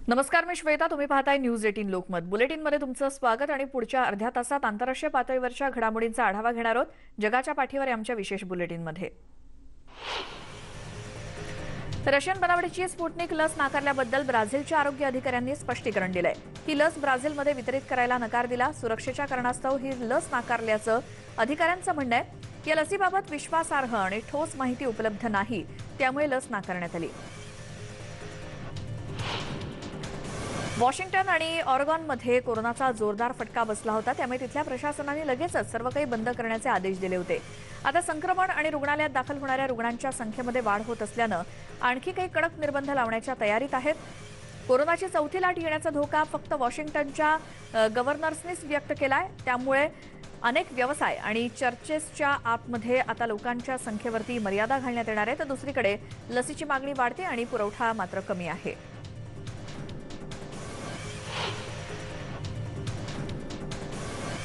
नमस्कार, मी श्वेता. तुम्ही पाहताय न्यूज 18 लोकमत. बुलेटिनमध्ये तुमचं स्वागत आणि पुढच्या अर्ध्या तासात आंतरराष्ट्रीय पातळीवरच्या घडामोडींचा आढावा घेणार आहोत. जगाच्या पाठीवर आमच्या विशेष बुलेटिनमध्ये रशियन बनावटीची स्पुटनिक लस नाकारल्याबद्दल ब्राझीलच्या आरोग्य अधिकाऱ्यांनी स्पष्टीकरण दिलंय. ही लस ब्राझीलमध्ये वितरित करायला नकार दिला. सुरक्षेच्या कारणास्तव ही लस नाकारल्याचं अधिकाऱ्यांचं म्हणणं आहे. या लसीबाबत विश्वासार्ह आणि ठोस माहिती उपलब्ध नाही, त्यामुळे लस नाकारण्यात आली. वॉशिंग्टन आणि ऑरेगॉनमध्ये कोरोनाचा जोरदार फटका बसला होता, त्यामुळे तिथल्या प्रशासनाने लगेचच सर्व काही बंद करण्याचे आदेश दिले होते. आता संक्रमण आणि रुग्णालयात दाखल होणाऱ्या रुग्णांच्या संख्येमध्ये वाढ होत असल्यानं आणखी काही कडक निर्बंध लावण्याच्या तयारीत आहेत. कोरोनाची चौथी लाट येण्याचा धोका फक्त वॉशिंग्टनच्या गव्हर्नर्सनीच व्यक्त केलाय. त्यामुळे अनेक व्यवसाय आणि चर्चेसच्या आतमध्ये आता लोकांच्या संख्येवरती मर्यादा घालण्यात येणार आहे. तर दुसरीकडे लसीची मागणी वाढते आणि पुरवठा मात्र कमी आहे.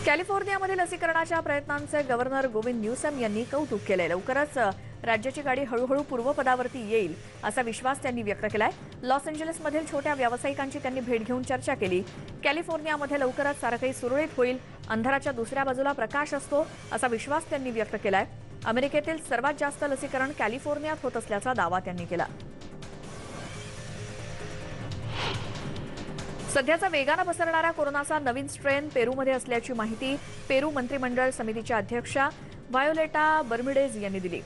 कॅलिफोर्नियामध्ये लसीकरणाच्या प्रयत्नांचे गव्हर्नर गोविंद न्यूसम यांनी कौतुक केलंय. लवकरच राज्याची गाडी हळूहळू पूर्वपदावरती येईल असा विश्वास त्यांनी व्यक्त केलाय. लॉस एंजेलिसमधील छोट्या व्यावसायिकांची त्यांनी भेट घेऊन चर्चा केली. कॅलिफोर्नियामध्ये लवकरच सारं काही सुरळीत होईल. अंधाराच्या दुसऱ्या बाजूला प्रकाश असतो असा विश्वास त्यांनी व्यक्त केलाय. अमेरिकेतील सर्वात जास्त लसीकरण कॅलिफोर्नियात होत असल्याचा दावा त्यांनी केला. सध्याचा वेगानं पसरणारा कोरोनाचा नवीन स्ट्रेन पेरूमध्ये असल्याची माहिती पेरू मंत्रिमंडळ समितीच्या अध्यक्षा व्हायोलेटा बर्मिडेज यांनी दिली.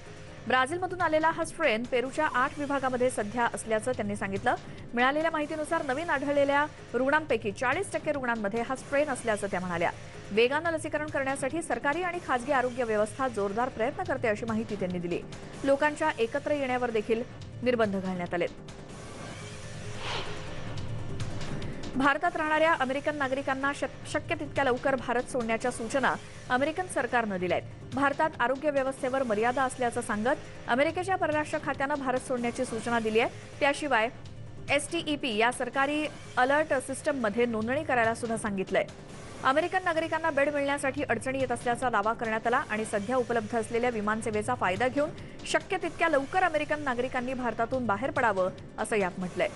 ब्राझीलमधून आलेला हा स्ट्रेन पेरूच्या 8 विभागामध्ये सध्या असल्याचं त्यांनी सांगितलं. मिळालेल्या माहितीनुसार नवीन आढळलेल्या रुग्णांपैकी 40% रुग्णांमध्ये हा स्ट्रेन असल्याचं त्या म्हणाल्या. वेगानं लसीकरण करण्यासाठी सरकारी आणि खासगी आरोग्य व्यवस्था जोरदार प्रयत्न करते अशी माहिती त्यांनी दिली. लोकांच्या एकत्र येण्यावर देखील निर्बंध घालण्यात आले. भारतात राहणाऱ्या अमेरिकन नागरिकांना शक्य तितक्या लवकर भारत सोडण्याच्या सूचना अमेरिकन सरकारनं दिल्या आहेत. भारतात आरोग्य व्यवस्थेवर मर्यादा असल्याचं सांगत अमेरिकेच्या परराष्ट्र खात्यानं भारत सोडण्याची सूचना दिली आहे. त्याशिवाय STEP या सरकारी अलर्ट सिस्टममध्ये नोंदणी करायला सुद्धा सांगितलंय. अमेरिकन नागरिकांना बेड मिळण्यासाठी अडचणी येत असल्याचा दावा करण्यात आला आणि सध्या उपलब्ध असलेल्या विमानसेवेचा फायदा घेऊन शक्य तितक्या लवकर अमेरिकन नागरिकांनी भारतातून बाहेर पडावं असं यात म्हटलंय.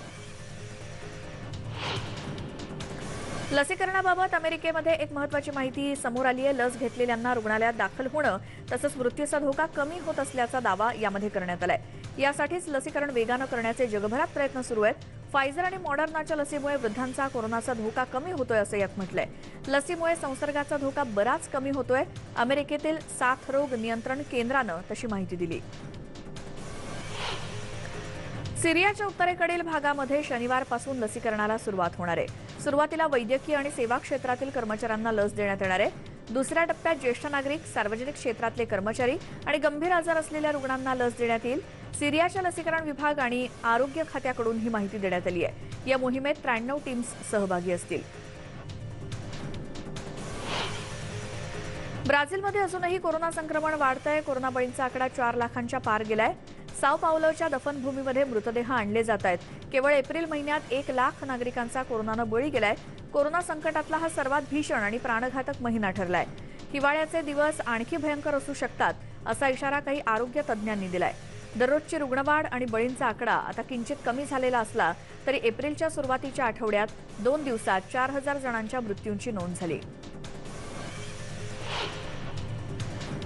लसीकरणाबाबत अमेरिकेमध्ये एक महत्त्वाची माहिती समोर आली आहे. लस घेतलेल्यांना रुग्णालयात दाखल होणं तसंच मृत्यूचा धोका कमी होत असल्याचा दावा यामध्ये करण्यात आलाय. यासाठीच लसीकरण वेगानं करण्याचे जगभरात प्रयत्न सुरू आहेत. फायझर आणि मॉडर्नाच्या लसीमुळे वृद्धांचा कोरोनाचा धोका कमी होतोय असं यात म्हटलंय. लसीमुळे संसर्गाचा धोका बराच कमी होतोय. अमेरिकेतील साथरोग नियंत्रण केंद्रानं तशी माहिती दिली. सिरियाच्या उत्तरेकडील भागामध्ये शनिवारपासून लसीकरणाला सुरुवात होणार आहे. सुरुवातीला वैद्यकीय आणि सेवा क्षेत्रातील कर्मचाऱ्यांना लस देण्यात येणार आहे. दुसऱ्या टप्प्यात ज्येष्ठ नागरिक, सार्वजनिक क्षेत्रातले कर्मचारी आणि गंभीर आजार असलेल्या रुग्णांना लस देण्यात येईल. सिरियाच्या लसीकरण विभाग आणि आरोग्य खात्याकडून ही माहिती देण्यात आली आहे. या मोहिमेत 93 टीम्स सहभागी असतील. ब्राझीलमध्ये अजूनही कोरोना संक्रमण वाढतंय. कोरोना बळींचा आकडा 4 लाखांच्या पार गेलाय. साओ पावलोच्या दफनभूमीमध्ये मृतदेह आणले जात आहेत. केवळ एप्रिल महिन्यात 1 लाख नागरिकांचा कोरोनानं बळी गेलाय. कोरोना संकटातला हा सर्वात भीषण आणि प्राणघातक महिना ठरलाय. हिवाळ्याचे दिवस आणखी भयंकर असू शकतात असा इशारा काही आरोग्य तज्ज्ञांनी दिलाय. दररोजची रुग्णवाढ आणि बळींचा आकडा आता किंचित कमी झालेला असला तरी एप्रिलच्या सुरुवातीच्या आठवड्यात 2 दिवसात 4000 जणांच्या मृत्यूंची नोंद झाली.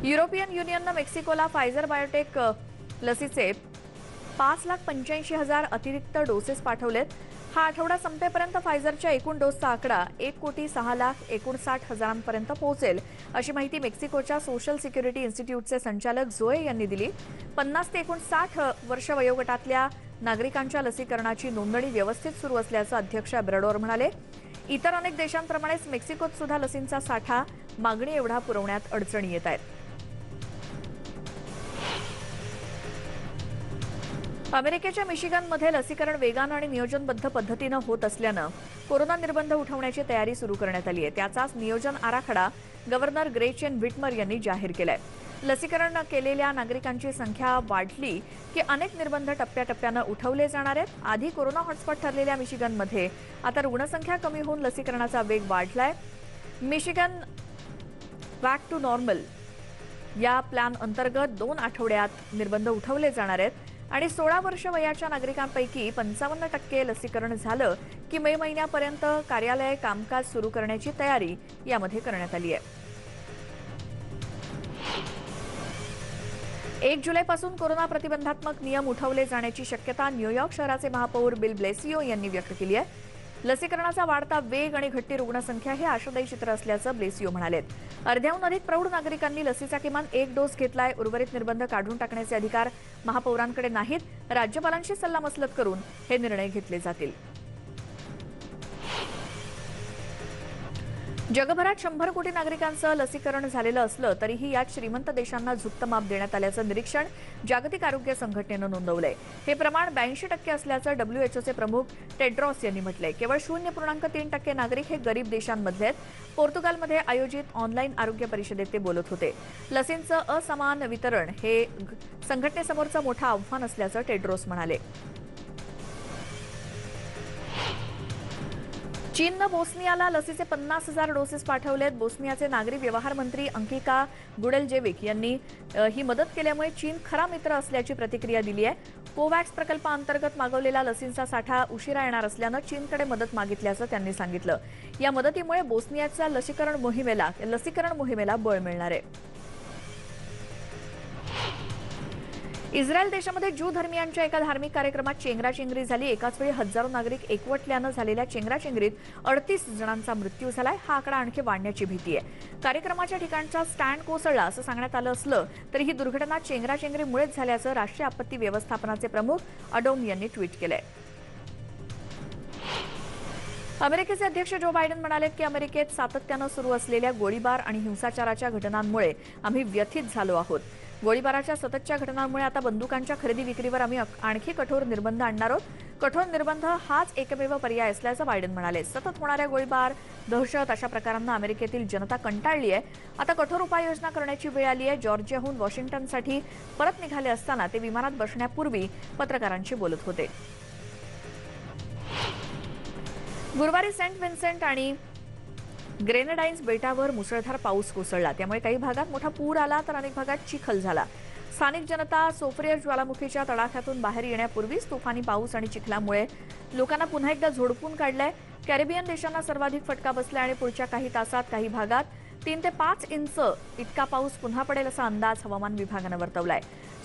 युरोपियन युनियननं मेक्सिकोला फायझर बायोटेक लसीचे 5,85,000 अतिरिक्त डोसेस पाठवलेत. हा आठवडा संपेपर्यंत फायझरच्या एकूण डोसचा आकडा 1,60,59,000 पर्यंत पोहोचेल अशी माहिती मेक्सिकोच्या सोशल सिक्युरिटी इन्स्टिट्यूटचे संचालक झोए यांनी दिली. 50 ते 59 वर्ष वयोगटातल्या नागरिकांच्या लसीकरणाची नोंदणी व्यवस्थित सुरू असल्याचं अध्यक्ष एब्राडोर म्हणाले. इतर अनेक देशांप्रमाणेच मेक्सिकोत सुद्धा लसींचा साठा मागणी एवढा पुरवण्यात अडचणी येत आहेत. अमेरिकेच्या मिशिगनमध्ये लसीकरण वेगानं आणि नियोजनबद्ध पद्धतीनं होत असल्यानं कोरोना निर्बंध उठवण्याची तयारी सुरू करण्यात आली आहे. त्याचाच नियोजन आराखडा गव्हर्नर ग्रेचेन व्हिटमर यांनी जाहीर केलाय. लसीकरण केलेल्या नागरिकांची संख्या वाढली की अनेक निर्बंध टप्प्याटप्प्यानं उठवले जाणार आहेत. आधी कोरोना हॉटस्पॉट ठरलेल्या मिशिगनमध्ये आता रुग्णसंख्या कमी होऊन लसीकरणाचा वेग वाढलाय. मिशिगन बॅक टू नॉर्मल या प्लॅन अंतर्गत 2 आठवड्यात निर्बंध उठवले जाणार आहेत आणि 16 वर्ष वयाच्या नागरिकांपैकी 55% लसीकरण झालं की मे महिन्यापर्यंत कार्यालय कामकाज सुरू करण्याची तयारी यामध्ये करण्यात आली आहे. 1 जुलैपासून कोरोना प्रतिबंधात्मक नियम उठवले जाण्याची शक्यता न्यूयॉर्क शहराचे महापौर बिल ब्लेसियो यांनी व्यक्त केली आहे. लसीकरणाचा वाढता वेग आणि घटती रुग्णसंख्या हे आशादायी चित्र असल्याचं ब्लेसियो म्हणालेत. अर्ध्याहून अधिक प्रौढ नागरिकांनी लसीचा किमान 1 डोस घेतलाय. उर्वरित निर्बंध काढून टाकण्याचे अधिकार महापौरांकडे नाहीत. राज्यपालांशी सल्लामसलत करून हे निर्णय घेतले जातील. जगभरात 100 कोटी नागरिकांचं लसीकरण झालेलं असलं तरीही यात श्रीमंत देशांना झुकतं माप देण्यात आल्याचं निरीक्षण जागतिक आरोग्य संघटनेनं नोंदवलंय. हे प्रमाण 82% असल्याचं WHOचे प्रमुख टेड्रॉस यांनी म्हटलंय. केवळ 0.3% नागरिक हे गरीब देशांमधले आहेत. पोर्तुगालमध्ये आयोजित ऑनलाईन आरोग्य परिषदेत ते बोलत होते. लसींचं असमान वितरण हे संघटनेसमोरचं मोठं आव्हान असल्याचं टेड्रॉस म्हणाले. चीननं बोस्नियाला लसीचे 50,000 डोसेस पाठवलेत. बोस्नियाचे नागरी व्यवहार मंत्री अंकिका गुडेलजेविक यांनी ही मदत केल्यामुळे चीन खरा मित्र असल्याची प्रतिक्रिया दिली आहे. कोवॅक्स प्रकल्पाअंतर्गत मागवलेला लसींचा साठा उशिरा येणार असल्यानं चीनकडे मदत मागितल्याचं त्यांनी सांगितलं. या मदतीमुळे बोस्नियाच्या लसीकरण मोहिमेला बळ मिळणार आहे. इस्रायल देशामध्ये ज्यू धर्मियांच्या एका धार्मिक कार्यक्रमात चेंगराचेंगरी झाली. एकाच वेळी हजारो नागरिक एकवटल्यानं झालेल्या चेंगराचेंगरीत 38 जणांचा मृत्यू झालाय. हा आकडा आणखी वाढण्याची भीती आहे. कार्यक्रमाच्या ठिकाणचा स्टँड कोसळला असं सांगण्यात आलं असलं तरी ही दुर्घटना चेंगराचेंगरीमुळेच झाल्याचं राष्ट्रीय आपत्ती व्यवस्थापनाचे प्रमुख अडोम यांनी ट्विट केलंय. अमेरिकेचे अध्यक्ष जो बायडन म्हणाले की अमेरिकेत सातत्यानं सुरू असलेल्या गोळीबार आणि हिंसाचाराच्या घटनांमुळे आम्ही व्यथित झालो आहोत. गोळीबाराच्या सततच्या घटनांमुळे आता बंदुकांच्या खरेदी विक्रीवर आम्ही आणखी कठोर निर्बंध आणणार आहोत. कठोर निर्बंध हाच एकमेव पर्याय असल्याचं बायडन म्हणाले. सतत होणाऱ्या गोळीबार, दहशत अशा प्रकारांना अमेरिकेतील जनता कंटाळली आहे. आता कठोर उपाययोजना करण्याची वेळ आली आहे. जॉर्जियाहून वॉशिंग्टनसाठी परत निघाले असताना ते विमानात बसण्यापूर्वी पत्रकारांशी बोलत होते. गुरुवारी सेंट विन्सेंट आणि ग्रेनेडाइन्स बेटावर मुसळधार पाऊस कोसळला. त्यामुळे काही भागात मोठा पूर आला तर अनेक भागात चिखल झाला. स्थानिक जनता सोफ्रियर ज्वालामुखीच्या तडाख्यातून बाहेर येण्यापूर्वीच तुफानी पाऊस आणि चिखलामुळे लोकांना पुन्हा एकदा झोडपून काढलंय. कॅरिबियन देशांना सर्वाधिक फटका बसलाय आणि पुढच्या काही तासात काही भागात 3 ते 5 इंच इतका पाऊस पुन्हा पडेल असा अंदाज हवामान विभागानं वर्तवलाय.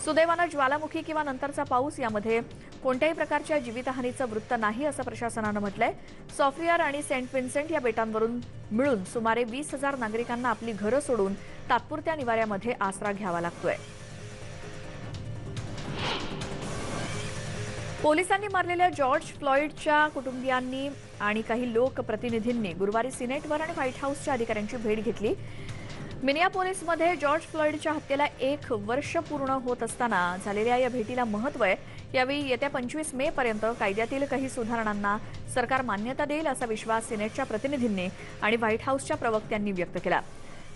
सुदैवानं ज्वालामुखी किंवा नंतरचा पाऊस यामध्ये कोणत्याही प्रकारच्या जीवितहानीचं वृत्त नाही असं प्रशासनानं म्हटलंय. सॉफ्रियर आणि सेंट विन्सेंट या बेटांवरून मिळून सुमारे 20,000 नागरिकांना आपली घरं सोडून तात्पुरत्या निवाऱ्यामध्ये आसरा घ्यावा लागतोय. पोलिसांनी मारलेल्या जॉर्ज फ्लॉइडच्या कुटुंबियांनी आणि काही लोकप्रतिनिधींनी गुरुवारी सिनेटवर आणि व्हाईट हाऊसच्या अधिकाऱ्यांची भेट घेतली. मिनियापोलिसमध्ये जॉर्ज फ्लॉइडच्या हत्येला 1 वर्ष पूर्ण होत असताना झालेल्या या भेटीला महत्त्व आहे. यावेळी येत्या 25 मे पर्यंत कायद्यातील काही सुधारणांना सरकार मान्यता देईल असा विश्वास सिनेटच्या प्रतिनिधींनी आणि व्हाईट हाऊसच्या प्रवक्त्यांनी व्यक्त केला.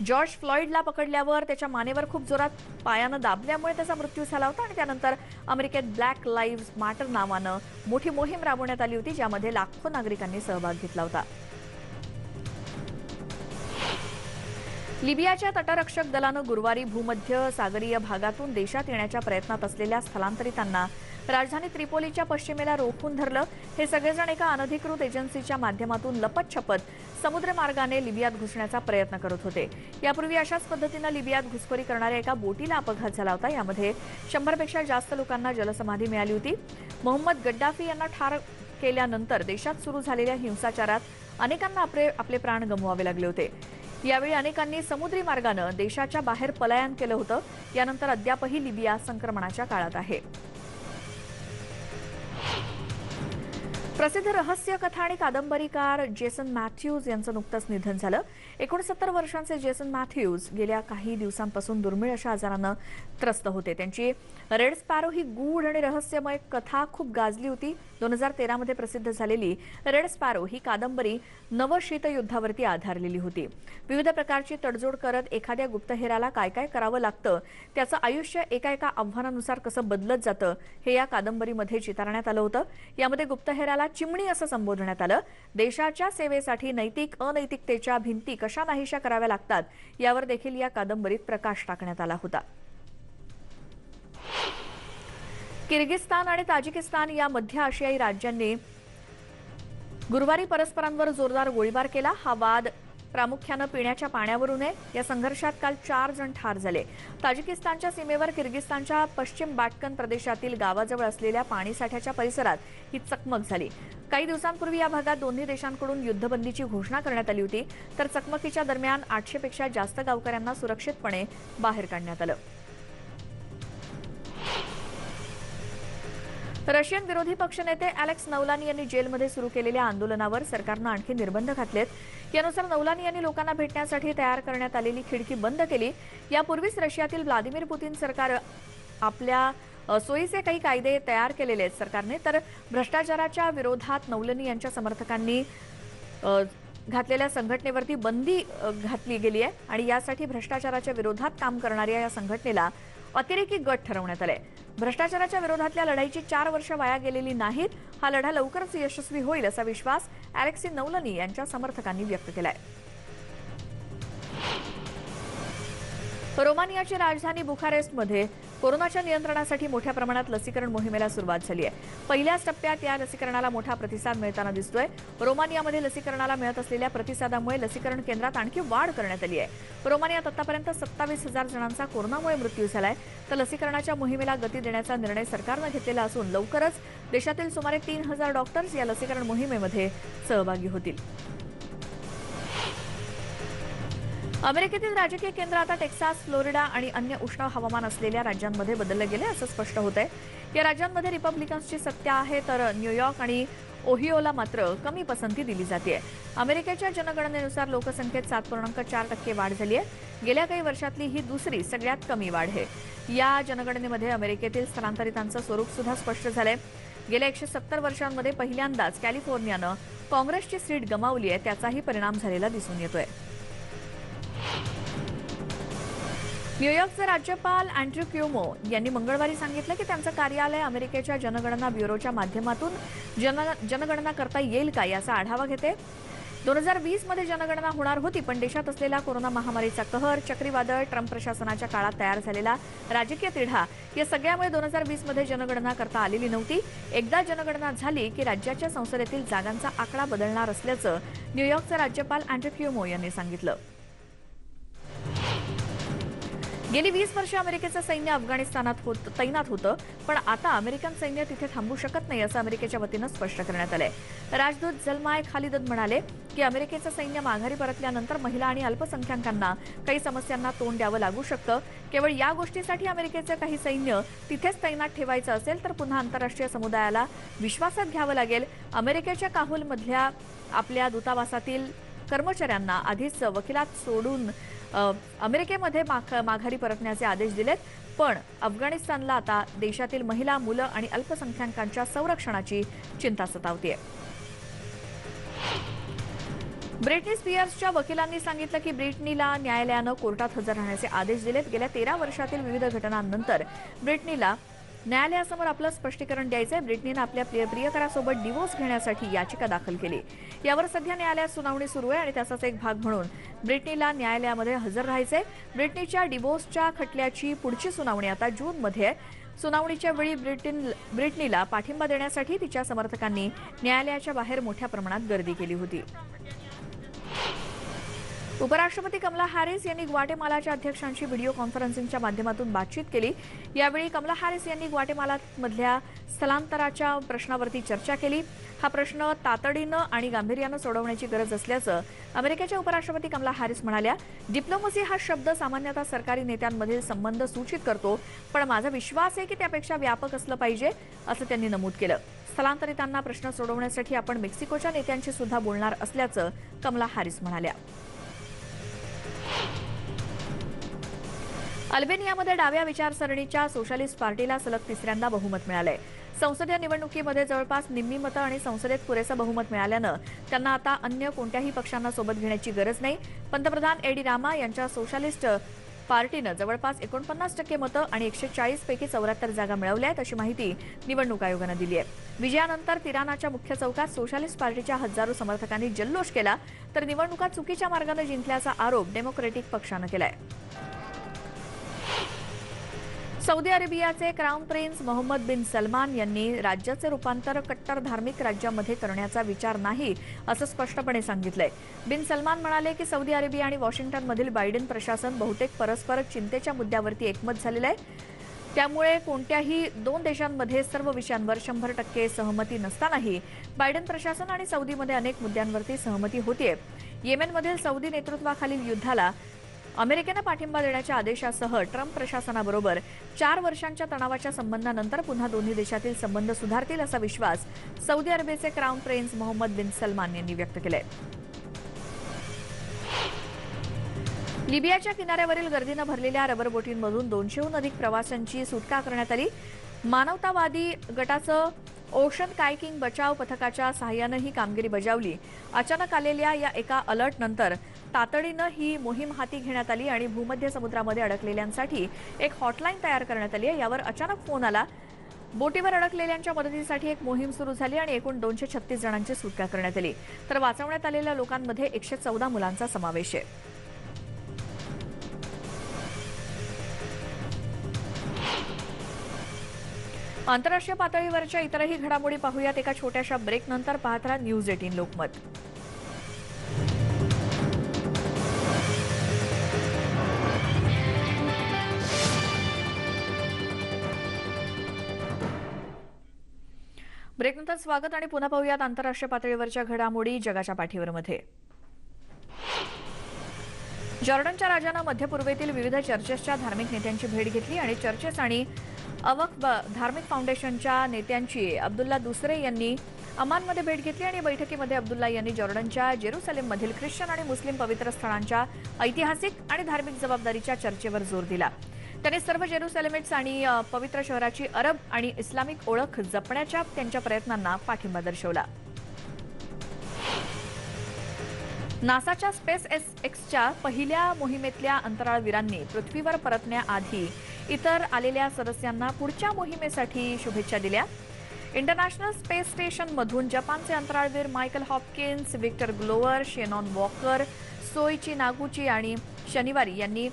जॉर्ज फ्लॉइडला पकडल्यावर त्याच्या मानेवर खूप जोरात पायानं दाबल्यामुळे त्याचा मृत्यू झाला होता आणि त्यानंतर अमेरिकेत ब्लॅक लाईव्हज मॅटर नावानं मोठी मोहीम राबवण्यात आली होती, ज्यामध्ये लाखो नागरिकांनी सहभाग घेतला होता. लिबियाच्या तटरक्षक दलानं गुरुवारी भूमध्य सागरीय भागातून देशात येण्याच्या प्रयत्नात असलेल्या स्थलांतरितांना राजधानी त्रिपोलीच्या पश्चिमेला रोखून धरलं. हे सगळेजण एका अनधिकृत एजन्सीच्या माध्यमातून लपतछपत समुद्रमार्गाने लिबियात घुसण्याचा प्रयत्न करत होते. यापूर्वी अशाच पद्धतीनं लिबियात घुसखोरी करणाऱ्या एका बोटीला अपघात झाला होता. यामध्ये 100 पेक्षा जास्त लोकांना जलसमाधी मिळाली होती. मोहम्मद गड्डाफी यांना ठार केल्यानंतर देशात सुरू झालेल्या हिंसाचारात अनेकांना आपले प्राण गमवावे लागले होते. यावेळी अनेकांनी समुद्री मार्गानं देशाच्या बाहेर पलायन केलं होतं. यानंतर अद्यापही लिबिया संक्रमणाच्या काळात आहे. प्रसिद्ध रहस्य कथा आणि कादंबरीकार जेसन मॅथ्यूज यांचं नुकतंच निधन झालं. 69 वर्षांचे जेसन मॅथ्यूज गेल्या काही दिवसांपासून दुर्मिळ अशा आजारानं त्रस्त होते. त्यांची रेड स्पॅरो ही गूढ आणि रहस्यमय कथा खूप गाजली होती. 2013 मध्ये प्रसिद्ध झालेली रेड स्पॅरो ही कादंबरी नवशीतयुद्धावरती आधारलेली होती. विविध प्रकारची तडजोड करत एखाद्या गुप्तहेराला काय काय करावं लागतं, त्याचं आयुष्य एका आव्हानानुसार कसं बदलत जातं, हे या कादंबरीमध्ये चितारण्यात आलं होतं. यामध्ये गुप्तहेराला चिमणी असं संबोधण्यात आलं. देशाच्या सेवेसाठी नैतिक अनैतिकतेच्या भिंती कशा नाहीशा कराव्या लागतात यावर देखील या कादंबरीत प्रकाश टाकण्यात आला होता. किर्गिस्तान आणि ताजिकिस्तान या मध्य आशियाई राज्यांनी गुरुवारी परस्परांवर जोरदार गोळीबार केला. हा वाद प्रामुख्याने पिण्याच्या पाण्यावरून आहे. या संघर्षात काल 4 जण ठार झाले. ताजिकिस्तानच्या सीमेवर किर्गिस्तानच्या पश्चिम बाटकन प्रदेशातील गावाजवळ असलेल्या पाणीसाठ्याच्या परिसरात ही चकमक झाली. काही दिवसांपूर्वी या भागात दोन्ही देशांकडून युद्धबंदीची घोषणा करण्यात आली होती. तर चकमकीच्या दरम्यान 800 पेक्षा जास्त गावकऱ्यांना सुरक्षितपणे बाहेर काढण्यात आलं. रशियन विरोधी पक्षनेते अलेक्स नवलानी यांनी जेलमध्ये सुरू केलेल्या आंदोलनावर सरकारनं आणखी निर्बंध घातलेत. यानुसार नवलानी यांनी लोकांना भेटण्यासाठी तयार करण्यात आलेली खिडकी बंद केली. यापूर्वीच रशियातील व्लादिमीर पुतीन सरकार आपल्या सोयीचे काही कायदे तयार केलेले आहेत सरकारने. तर भ्रष्टाचाराच्या विरोधात नवलानी यांच्या समर्थकांनी घातलेल्या संघटनेवरती बंदी घातली गेली आहे आणि यासाठी भ्रष्टाचाराच्या विरोधात काम करणाऱ्या या संघटनेला अतिरेकी गट ठरवण्यात आले. भ्रष्टाचाराच्या विरोधातल्या लढाईची 4 वर्ष वाया गेलेली नाहीत. हा लढा लवकरच यशस्वी होईल असा विश्वास अलेक्सी नवलानी यांच्या समर्थकांनी व्यक्त केलाय. रोमानियाची राजधानी बुखारेस्टमध्ये कोरोनाच्या नियंत्रणासाठी मोठ्या प्रमाणात लसीकरण मोहिमेला सुरुवात झाली आहे. पहिल्याच टप्प्यात या लसीकरणाला मोठा प्रतिसाद मिळताना दिसतोय. रोमानियामध्ये लसीकरणाला मिळत असलेल्या प्रतिसादामुळे लसीकरण केंद्रात आणखी वाढ करण्यात आली आहे. रोमानियात आतापर्यंत 27,000 जणांचा कोरोनामुळे मृत्यू झालाय. तर लसीकरणाच्या मोहिमेला गती देण्याचा निर्णय सरकारनं घेतलेला असून लवकरच देशातील सुमारे 3,000 डॉक्टर्स या लसीकरण मोहिमेमध्ये सहभागी होतील. अमेरिकेतील राजकीय केंद्र आता टेक्सास, फ्लोरिडा आणि अन्य उष्ण हवामान असलेल्या राज्यांमध्ये बदलले गेले असं स्पष्ट होतंय. या राज्यांमध्ये रिपब्लिकन्सची सत्ता आहे तर न्यूयॉर्क आणि ओहिओला मात्र कमी पसंती दिली जाते. अमेरिकेच्या जनगणनेनुसार लोकसंख्येत 7.4% वाढ झाली आहे. गेल्या काही वर्षातली ही दुसरी सगळ्यात कमी वाढ आहे. या जनगणनेमध्ये अमेरिकेतील स्थलांतरितांचं स्वरूप सुद्धा स्पष्ट झालंय. गेल्या 170 वर्षांमध्ये पहिल्यांदाच कॅलिफोर्नियानं काँग्रेसची सीट गमावली आहे. त्याचाही परिणाम झालेला दिसून येतोय. न्यूयॉर्कचे राज्यपाल अँड्र्यू क्युमो यांनी मंगळवारी सांगितलं की त्यांचं कार्यालय अमेरिकेच्या जनगणना ब्युरोच्या माध्यमातून जनगणना करता येईल का याचा आढावा घेते. 2020 मध्ये जनगणना होणार होती पण देशात असलेला कोरोना महामारीचा कहर, चक्रीवादळ, ट्रम्प प्रशासनाच्या काळात तयार झालेला राजकीय तिढा या सगळ्यामुळे 2020 मध्ये जनगणना करता आलेली नव्हती. एकदा जनगणना झाली की राज्याच्या संसदेतील जागांचा आकडा बदलणार असल्याचं न्यूयॉर्कचे राज्यपाल अँड्र्यू क्युमो यांनी सांगितलं. गेली 20 वर्षे अमेरिकेचं सैन्य अफगाणिस्तानात तैनात होतं पण आता अमेरिकन सैन्य तिथे थांबू शकत नाही असं अमेरिकेच्या वतीनं स्पष्ट करण्यात आलंय. राजदूत जलमाय खालिद म्हणाले की अमेरिकेचं सैन्य माघारी परतल्यानंतर महिला आणि अल्पसंख्याकांना काही समस्यांना तोंड द्यावं लागू शकतं. केवळ या गोष्टीसाठी अमेरिकेचं काही सैन्य तिथेच तैनात ठेवायचं असेल तर पुन्हा आंतरराष्ट्रीय समुदायाला विश्वासात घ्यावं लागेल. अमेरिकेच्या काबूलमधल्या आपल्या दूतावासातील कर्मचाऱ्यांना आधीच वकिलात सोडून अमेरिकेमध्ये माघारी परतण्याचे आदेश दिलेत. पण अफगाणिस्तानला आता देशातील महिला, मुलं आणि अल्पसंख्याकांच्या संरक्षणाची चिंता सतावतेय. ब्रिटनी स्पियर्सच्या वकिलांनी सांगितलं की ब्रिटनीला न्यायालयानं कोर्टात हजर राहण्याचे आदेश दिलेत. गेल्या 13 वर्षातील विविध घटनांनंतर ब्रिटनीला न्यायालयासमोर आपलं स्पष्टीकरण द्यायचंय. ब्रिटनीनं आपल्या प्रियकरासोबत डिवोर्स घेण्यासाठी याचिका दाखल केली. यावर सध्या न्यायालयात सुनावणी सुरू आहे आणि त्याचाच एक भाग म्हणून ब्रिटनीला न्यायालयामध्ये हजर राहायचंय. ब्रिटनीच्या डिवोर्सच्या खटल्याची पुढची सुनावणी आता जूनमध्ये आहे. सुनावणीच्या वेळी ब्रिटनीला पाठिंबा देण्यासाठी तिच्या समर्थकांनी न्यायालयाच्या बाहेर मोठ्या प्रमाणात गर्दी केली होती. उपराष्ट्रपती कमला हॅरिस यांनी ग्वाटेमालाच्या अध्यक्षांशी व्हिडिओ कॉन्फरन्सिंगच्या माध्यमातून बातचीत केली. यावेळी कमला हॅरिस यांनी ग्वाटेमालामधल्या स्थलांतराच्या प्रश्नावरती चर्चा केली. हा प्रश्न तातडीनं आणि गांभीर्यानं सोडवण्याची गरज असल्याचं अमेरिकेच्या उपराष्ट्रपती कमला हॅरिस म्हणाल्या. डिप्लोमसी हा शब्द सामान्यतः सरकारी नेत्यांमधील संबंध सूचित करतो पण माझा विश्वास आहे की त्यापेक्षा व्यापक असलं पाहिजे असं त्यांनी नमूद केलं. स्थलांतरितांना प्रश्न सोडवण्यासाठी आपण मेक्सिकोच्या नेत्यांशी सुद्धा बोलणार असल्याचं कमला हॅरिस म्हणाल्या. अल्बेनियामध्ये डाव्या विचारसरणीच्या सोशलिस्ट पार्टीला सलग तिसऱ्यांदा बहुमत मिळालंय. संसदीय निवडणुकीमध्ये जवळपास निम्मी मतं आणि संसदेत पुरेसं बहुमत मिळाल्यानं त्यांना आता अन्य कोणत्याही पक्षांना सोबत घेण्याची गरज नाही. पंतप्रधान एडी रामा यांच्या सोशलिस्ट पार्टीनं जवळपास 49% मतं आणि 140 पैकी 74 जागा मिळवल्या आहेत अशी माहिती निवडणूक आयोगानं दिली आहे। विजयानंतर तिरानाच्या मुख्य चौकात सोशलिस्ट पार्टीच्या हजारो समर्थकांनी जल्लोष केला, तर निवडणुका चुकीच्या मार्गाने जिंकल्याचा आरोप डेमोक्रॅटिक पक्षानं केलाय। सौदी अरेबियाचे क्राउन प्रिन्स मोहम्मद बिन सलमान यांनी राज्याचे रूपांतर कट्टर धार्मिक राज्यामध्ये करण्याचा विचार नाही असं स्पष्टपणे सांगितलंय। बिन सलमान म्हणाले की सौदी अरेबिया आणि वॉशिंग्टनमधील बायडेन प्रशासन बहुतेक परस्पर चिंतेच्या मुद्द्यावरती एकमत झालेलं आहे। त्यामुळे कोणत्याही दोन देशांमध्ये सर्व विषयांवर 100% सहमती नसतानाही बायडेन प्रशासन आणि सौदीमध्ये अनेक मुद्द्यांवरती सहमती होतीये। येमेनमधील सौदी नेतृत्वाखालील युद्धाला अमेरिकेनं पाठिंबा देण्याच्या आदेशासह ट्रम्प प्रशासनाबरोबर 4 वर्षांच्या तणावाच्या संबंधानंतर पुन्हा दोन्ही देशातील संबंध सुधारतील असा विश्वास सौदी अरेबियाचे क्राउन प्रिन्स मोहम्मद बिन सलमान यांनी व्यक्त केलाय। लिबियाच्या किनाऱ्यावरील गर्दीनं भरलेल्या रबर बोटींमधून 200हून अधिक प्रवाशांची सुटका करण्यात आली। मानवतावादी गटाचं ओशन कायकिंग बचाव पथकाच्या सहाय्यानं ही कामगिरी बजावली। अचानक आलेल्या या एका अलर्टनंतर तातडीनं ही मोहीम हाती घेण्यात आली आणि भूमध्य समुद्रामध्ये अडकलेल्यांसाठी एक हॉटलाईन तयार करण्यात आली आहे। यावर अचानक फोन आला। बोटीवर अडकलेल्यांच्या मदतीसाठी एक मोहीम सुरू झाली आणि एकूण 236 जणांची सुटका करण्यात आली, तर वाचवण्यात आलेल्या लोकांमध्ये 114 मुलांचा समावेश आहे। आंतरराष्ट्रीय पातळीवरच्या इतरही घडामोडी पाहूयात एका छोट्याशा ब्रेकनंतर। पाहत राहा न्यूज 18 लोकमत। ब्रेकनंतर स्वागत आणि पुन्हा पाहूयात आंतरराष्ट्रीय पातळीवरच्या घडामोडी जगाच्या पाठीवरमध्ये। जॉर्डनच्या राजानं मध्य पूर्वेतील विविध चर्चेसच्या धार्मिक नेत्यांची भेट घेतली आणि चर्चेस आणि अवक्फ धार्मिक फाउंडेशनच्या नेत्यांची अब्दुल्ला दुसरे यांनी अमानमध्ये भेट घेतली आणि बैठकीमध्ये अब्दुल्ला यांनी जॉर्डनच्या जेरुसलेममधील ख्रिश्चन आणि मुस्लिम पवित्र स्थळांच्या ऐतिहासिक आणि धार्मिक जबाबदारीच्या चर्चेवर जोर दिला। त्यांनी सर्व जेरुसलेमिट्स आणि पवित्र शहराची अरब आणि इस्लामिक ओळख जपण्याच्या त्यांच्या प्रयत्नांना पाठिंबा दर्शवला। नासाच्या स्पेस एक्सच्या पहिल्या मोहिमेतल्या अंतराळवीरांनी पृथ्वीवर परतण्याआधी इतर आलेल्या सदस्यांना पुढच्या मोहिमेसाठी शुभेच्छा दिल्या। इंटरनॅशनल स्पेस स्टेशनमधून जपानचे अंतराळवीर Michael Hopkins, Victor Glover, Shannon Walker, Soichi Noguchi आणि शनिवारी यांनी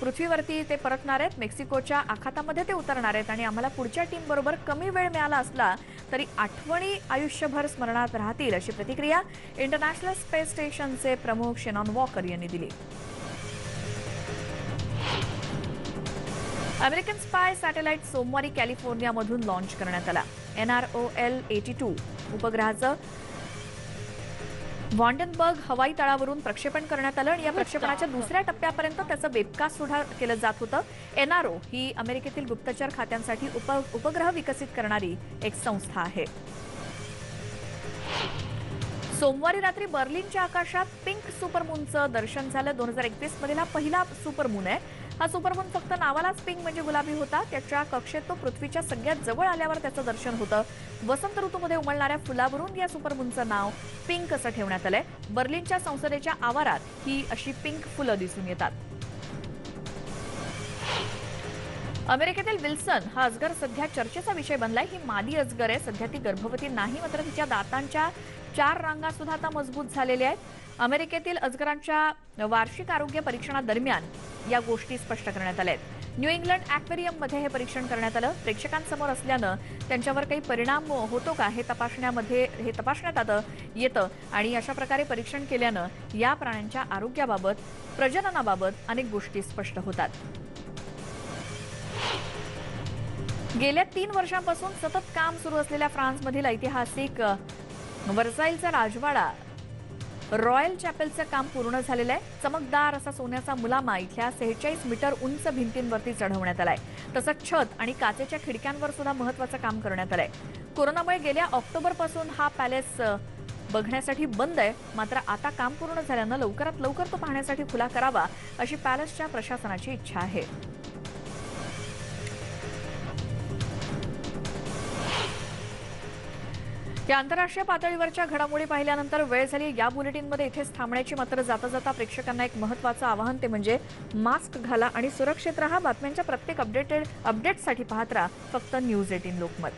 पृथ्वीवरती ते परतणार आहेत। मेक्सिकोच्या आखातामध्ये ते उतरणार आहेत आणि आम्हाला पुढच्या टीमबरोबर कमी वेळ मिळाला असला तरी आठवणी आयुष्यभर स्मरणात राहतील अशी प्रतिक्रिया इंटरनॅशनल स्पेस स्टेशनचे प्रमुख शेनॉन वॉकर यांनी दिली। अमेरिकन स्पाय सॅटेलाइट सोमवारी कॅलिफोर्नियामधून लॉन्च करण्यात आला। NROL-82 उपग्रहाचं व्हॉन्डनबर्ग हवाई तळावरून प्रक्षेपण करण्यात आलं आणि या प्रक्षेपणाच्या दुसऱ्या टप्प्यापर्यंत त्याचं वेबकास्ट सुद्धा केलं जात होतं। NRO ही अमेरिकेतील गुप्तचर खात्यांसाठी उपग्रह विकसित करणारी एक संस्था आहे। सोमवारी रात्री बर्लिनच्या आकाशात पिंक सुपरमूनचं दर्शन झालं। 2021 मधील हा पहिला सुपरमून आहे। हा सुपरमून फक्त नावालाच पिंक म्हणजे गुलाबी होता। त्याच्या कक्षेत तो पृथ्वीच्या सगळ्यात जवळ आल्यावर त्याचं दर्शन होतं। वसंत ऋतूमध्ये उमलणाऱ्या फुलावरून या सुपरमूनचं नाव पिंक असं ठेवण्यात आलंय। बर्लिनच्या संसदेच्या आवारात ही अशी पिंक फुलं दिसून येतात। अमेरिकेतील विल्सन हा अजगर सध्या चर्चेचा विषय बनलाय। ही मादी अजगर आहे। सध्या ती गर्भवती नाही, मात्र तिच्या दातांच्या 4 रांगा सुद्धा आता मजबूत झालेल्या आहेत। अमेरिकेतील अजगरांच्या वार्षिक आरोग्य परीक्षणादरम्यान या गोष्टी स्पष्ट करण्यात आल्या आहेत। न्यू इंग्लंड ॲक्वेरियममध्ये हे परीक्षण करण्यात आलं। प्रेक्षकांसमोर असल्यानं त्यांच्यावर काही परिणाम होतो का हे तपासण्यात येतं आणि अशा प्रकारे परीक्षण केल्यानं या प्राण्यांच्या आरोग्याबाबत, प्रजननाबाबत अनेक गोष्टी स्पष्ट होतात। गेल्या 3 वर्षांपासून सतत काम सुरू असलेल्या फ्रान्समधील ऐतिहासिक वर्साइलचा राजवाडा रॉयल चॅपेलचं काम पूर्ण झालेलं आहे। चमकदार असा सोन्याचा मुलामा इथल्या 46 मीटर उंच भिंतींवरती चढवण्यात आलाय। तसंच छत आणि काचेच्या खिडक्यांवर सुद्धा महत्त्वाचं काम करण्यात आलंय। कोरोनामुळे गेल्या ऑक्टोबरपासून हा पॅलेस बघण्यासाठी बंद आहे, मात्र आता काम पूर्ण झाल्यानं लवकरात लवकर तो पाहण्यासाठी खुला करावा अशी पॅलेसच्या प्रशासनाची इच्छा आहे। या आंतरराष्ट्रीय पातळीवरच्या घडामोडी पाहिल्यानंतर वेळ झाली या बुलेटिनमध्ये इथेच थांबण्याची. मात्र जाता जाता प्रेक्षकांना एक महत्त्वाचं आवाहन, ते म्हणजे मास्क घाला आणि सुरक्षित राहा. बातम्यांच्या प्रत्येक अपडेटसाठी पाहत राहा फक्त न्यूज 18 लोकमत.